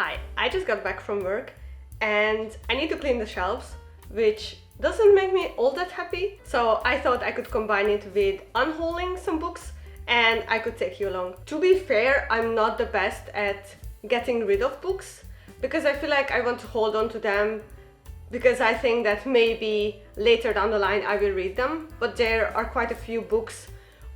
Hi, I just got back from work and I need to clean the shelves, which doesn't make me all that happy. So I thought I could combine it with unhauling some books and I could take you along. To be fair, I'm not the best at getting rid of books because I feel like I want to hold on to them because I think that maybe later down the line I will read them. But there are quite a few books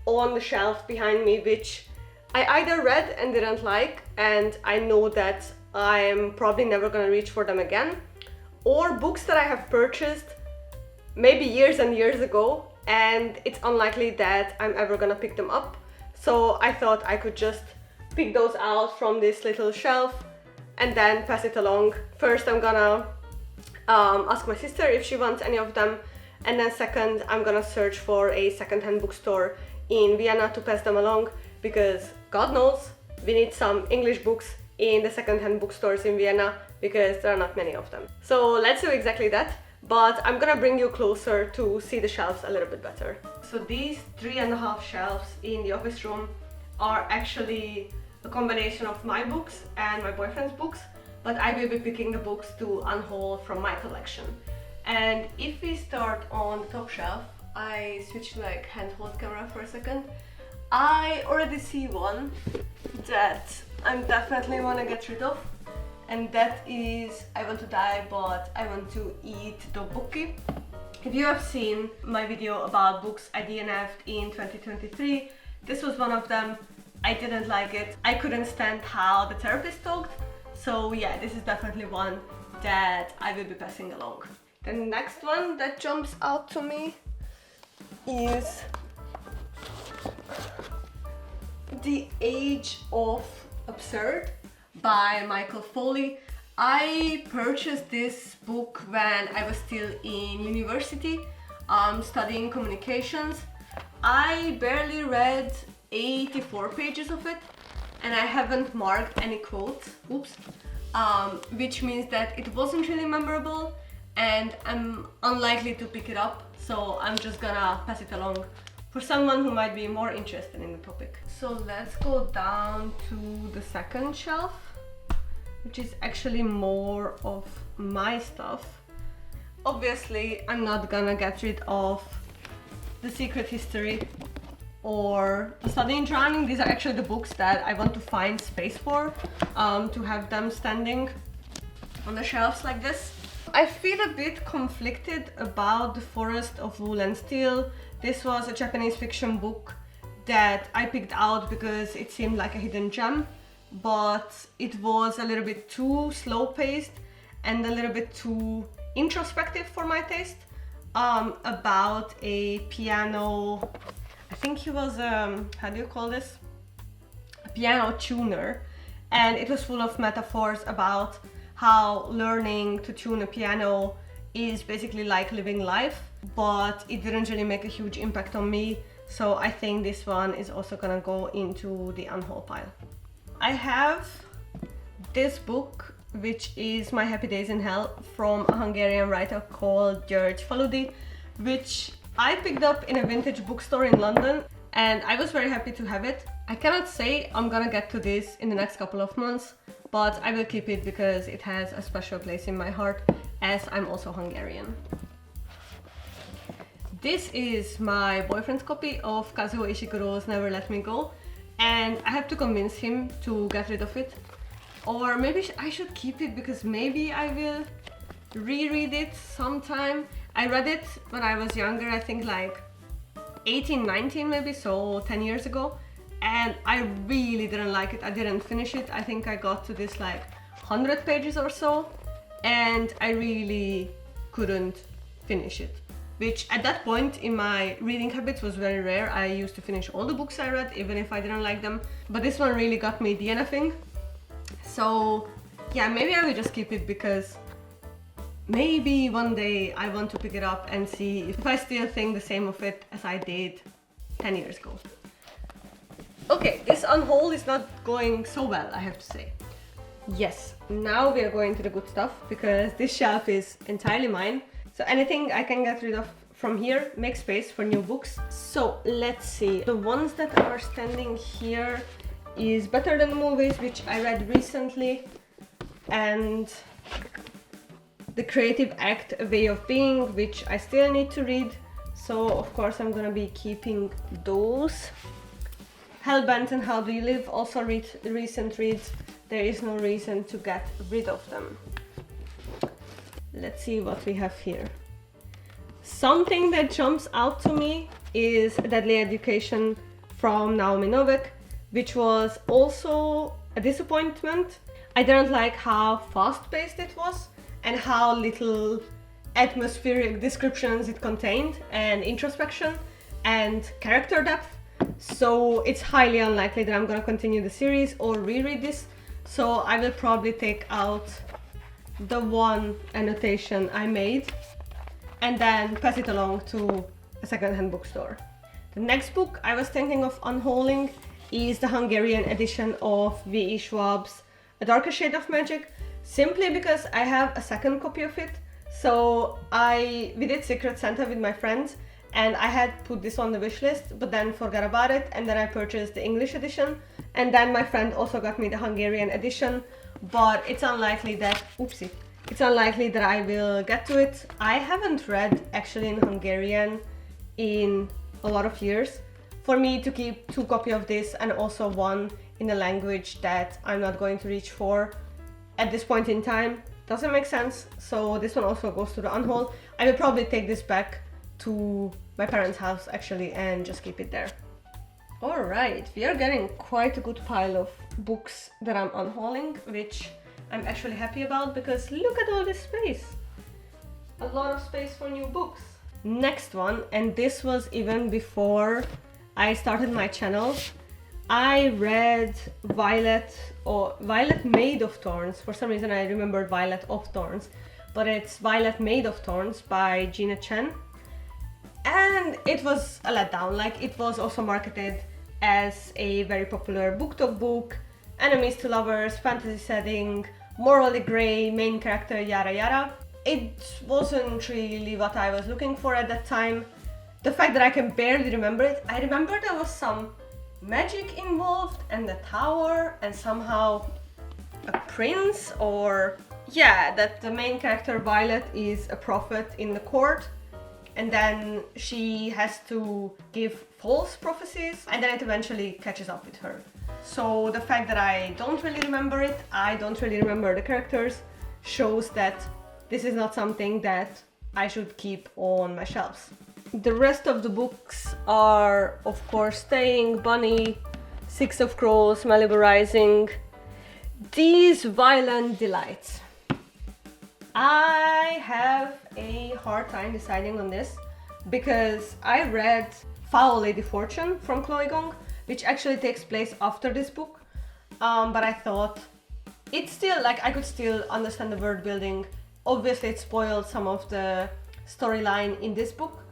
on the shelf behind me which I either read and didn't like, and I know that I'm probably never gonna reach for them again, or books that I have purchased maybe years and years ago and it's unlikely that I'm ever gonna pick them up. So I thought I could just pick those out from this little shelf and then pass it along. First I'm gonna ask my sister if she wants any of them, and then second I'm gonna search for a second-hand bookstore in Vienna to pass them along, because God knows we need some English books in the second-hand bookstores in Vienna because there are not many of them. So let's do exactly that, but I'm gonna bring you closer to see the shelves a little bit better. So these 3.5 shelves in the office room are actually a combination of my books and my boyfriend's books, but I will be picking the books to unhaul from my collection. And if we start on the top shelf, I switched to like handheld camera for a second. I already see one that I'm definitely want to get rid of, and that is I Want to Die But I Want to Eat Tteokbokki. If you have seen my video about books I DNF'd in 2023, this was one of them. I didn't like it. I couldn't stand how the therapist talked. So yeah, this is definitely one that I will be passing along. The next one that jumps out to me is The Age of Absurd by Michael Foley. I purchased this book when I was still in university, studying communications. I barely read 84 pages of it and I haven't marked any quotes, which means that it wasn't really memorable and I'm unlikely to pick it up, so I'm just gonna pass it along for someone who might be more interested in the topic. So let's go down to the second shelf, which is actually more of my stuff. Obviously, I'm not gonna get rid of The Secret History or Studying Drowning. These are actually the books that I want to find space for, to have them standing on the shelves like this. I feel a bit conflicted about The Forest of Wool and Steel. This was a Japanese fiction book that I picked out because it seemed like a hidden gem, but it was a little bit too slow-paced and a little bit too introspective for my taste, about a piano, I think he was, how do you call this? A piano tuner, and it was full of metaphors about how learning to tune a piano is basically like living life, but it didn't really make a huge impact on me, so I think this one is also gonna go into the unhaul pile. I have this book, which is My Happy Days in Hell, from a Hungarian writer called György Faludi, which I picked up in a vintage bookstore in London and I was very happy to have it. I cannot say I'm gonna get to this in the next couple of months, but I will keep it because it has a special place in my heart, as I'm also Hungarian. This is my boyfriend's copy of Kazuo Ishiguro's Never Let Me Go, and I have to convince him to get rid of it. Or maybe I should keep it because maybe I will reread it sometime. I read it when I was younger, I think like 18, 19 maybe, so 10 years ago. And I really didn't like it. I didn't finish it. I think I got to this like 100 pages or so and I really couldn't finish it, which at that point in my reading habits was very rare. I used to finish all the books I read even if I didn't like them, but this one really got me DNFing. So yeah, maybe I will just keep it because maybe one day I want to pick it up and see if I still think the same of it as I did 10 years ago. Okay, this unhaul is not going so well, I have to say. Yes, now we are going to the good stuff because this shelf is entirely mine. So anything I can get rid of from here makes space for new books. So let's see. The ones that are standing here is Better Than the Movies, which I read recently. and The Creative Act, A Way of Being, which I still need to read, so of course I'm gonna be keeping those. Hellbent and How Do You Live, also recent reads. There is no reason to get rid of them. Let's see what we have here. Something that jumps out to me is Deadly Education from Naomi Novik, which was also a disappointment. I didn't like how fast-paced it was and how little atmospheric descriptions it contained, and introspection and character depth. So it's highly unlikely that I'm gonna continue the series or reread this. So I will probably take out the one annotation I made and then pass it along to a second-hand bookstore. The next book I was thinking of unhauling is the Hungarian edition of V.E. Schwab's A Darker Shade of Magic, simply because I have a second copy of it. So we did Secret Santa with my friends, and I had put this on the wish list, but then forgot about it, and then I purchased the English edition, and then my friend also got me the Hungarian edition, but it's unlikely that, it's unlikely that I will get to it. I haven't read actually in Hungarian in a lot of years. For me to keep 2 copies of this and also one in a language that I'm not going to reach for at this point in time doesn't make sense. So this one also goes to the unhaul. I will probably take this back to my parents' house actually and just keep it there. Alright, we are getting quite a good pile of books that I'm unhauling, which I'm actually happy about because look at all this space. A lot of space for new books. Next one, and this was even before I started my channel, I read Violet Made of Thorns. For some reason I remembered Violet of Thorns, but it's Violet Made of Thorns by Gina Chen. And it was a letdown. Like, it was also marketed as a very popular BookTok book, enemies to lovers, fantasy setting, morally grey, main character, yada yada. It wasn't really what I was looking for at that time. The fact that I can barely remember it, I remember there was some magic involved and the tower and somehow a prince, or yeah, that the main character Violet is a prophet in the court, and then she has to give false prophecies, and then it eventually catches up with her. So the fact that I don't really remember it, I don't really remember the characters, shows that this is not something that I should keep on my shelves. The rest of the books are, of course, Staying, Bunny, Six of Crows, Malibu Rising, these Violent Delights. I have a hard time deciding on this because I read Foul Lady Fortune from Chloe Gong, which actually takes place after this book, but I thought it's still, like, I could still understand the world building. Obviously it spoiled some of the storyline in this book,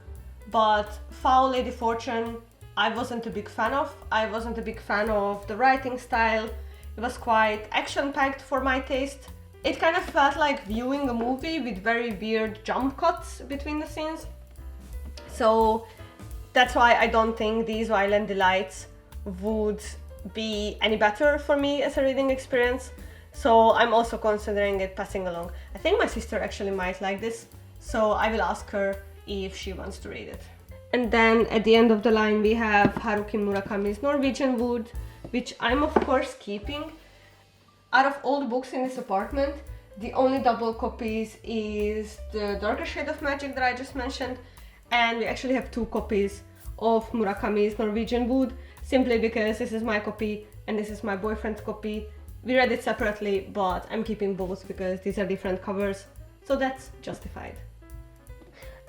but Foul Lady Fortune I wasn't a big fan of. I wasn't a big fan of the writing style. It was quite action-packed for my taste. It kind of felt like viewing a movie with very weird jump cuts between the scenes. So that's why I don't think these Violent Delights would be any better for me as a reading experience. So I'm also considering it passing along. I think my sister actually might like this, so I will ask her if she wants to read it. And then at the end of the line we have Haruki Murakami's Norwegian Wood, which I'm of course keeping. Out of all the books in this apartment, the only double copies is the Darker Shade of Magic that I just mentioned, and we actually have 2 copies of Murakami's Norwegian Wood, simply because this is my copy and this is my boyfriend's copy. We read it separately, but I'm keeping both because these are different covers, so that's justified.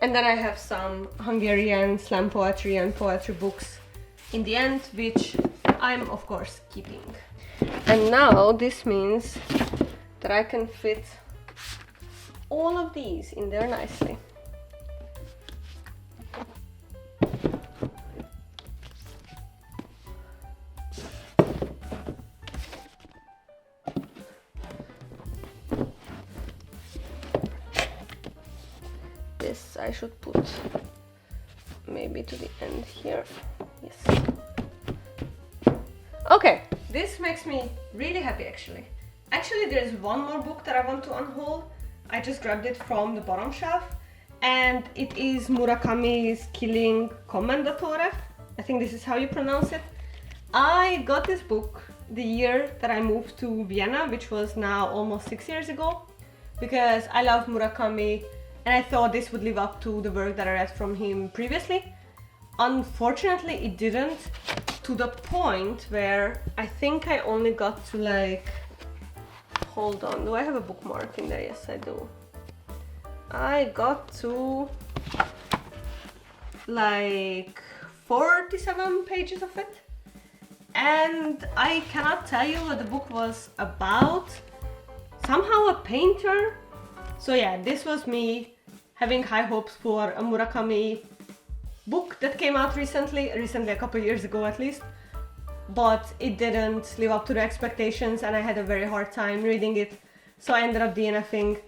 And then I have some Hungarian slam poetry and poetry books in the end, which I'm of course keeping. And now this means that I can fit all of these in there nicely. This I should put maybe to the end here. Yes. Okay, this makes me really happy actually. Actually, there's one more book that I want to unhaul. I just grabbed it from the bottom shelf, and it is Murakami's Killing Commendatore. I think this is how you pronounce it. I got this book the year that I moved to Vienna, which was now almost 6 years ago, because I love Murakami and I thought this would live up to the work that I read from him previously. Unfortunately, it didn't, to the point where I think I only got to like, hold on, do I have a bookmark in there? Yes, I do. I got to like 47 pages of it, and I cannot tell you what the book was about. Somehow a painter. So yeah, this was me having high hopes for a Murakami book that came out recently, a couple years ago at least, but it didn't live up to the expectations and I had a very hard time reading it, so I ended up DNFing.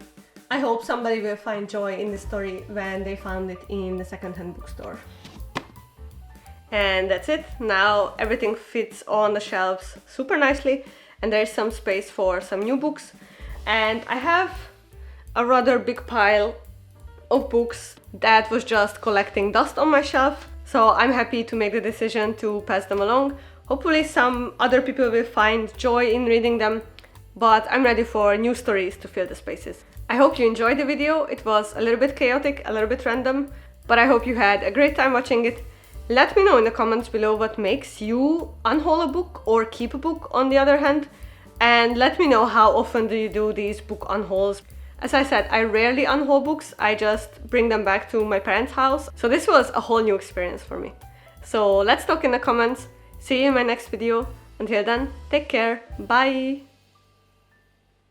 I hope somebody will find joy in the story when they found it in the secondhand bookstore. And that's it. Now everything fits on the shelves super nicely and there's some space for some new books, and I have a rather big pile of books that was just collecting dust on my shelf, so I'm happy to make the decision to pass them along. Hopefully some other people will find joy in reading them, but I'm ready for new stories to fill the spaces. I hope you enjoyed the video. It was a little bit chaotic, a little bit random, but I hope you had a great time watching it. Let me know in the comments below what makes you unhaul a book or keep a book on the other hand, and let me know how often do you do these book unhauls. As I said, I rarely unhaul books, I just bring them back to my parents' house, so this was a whole new experience for me. So let's talk in the comments. See you in my next video. Until then, take care, bye!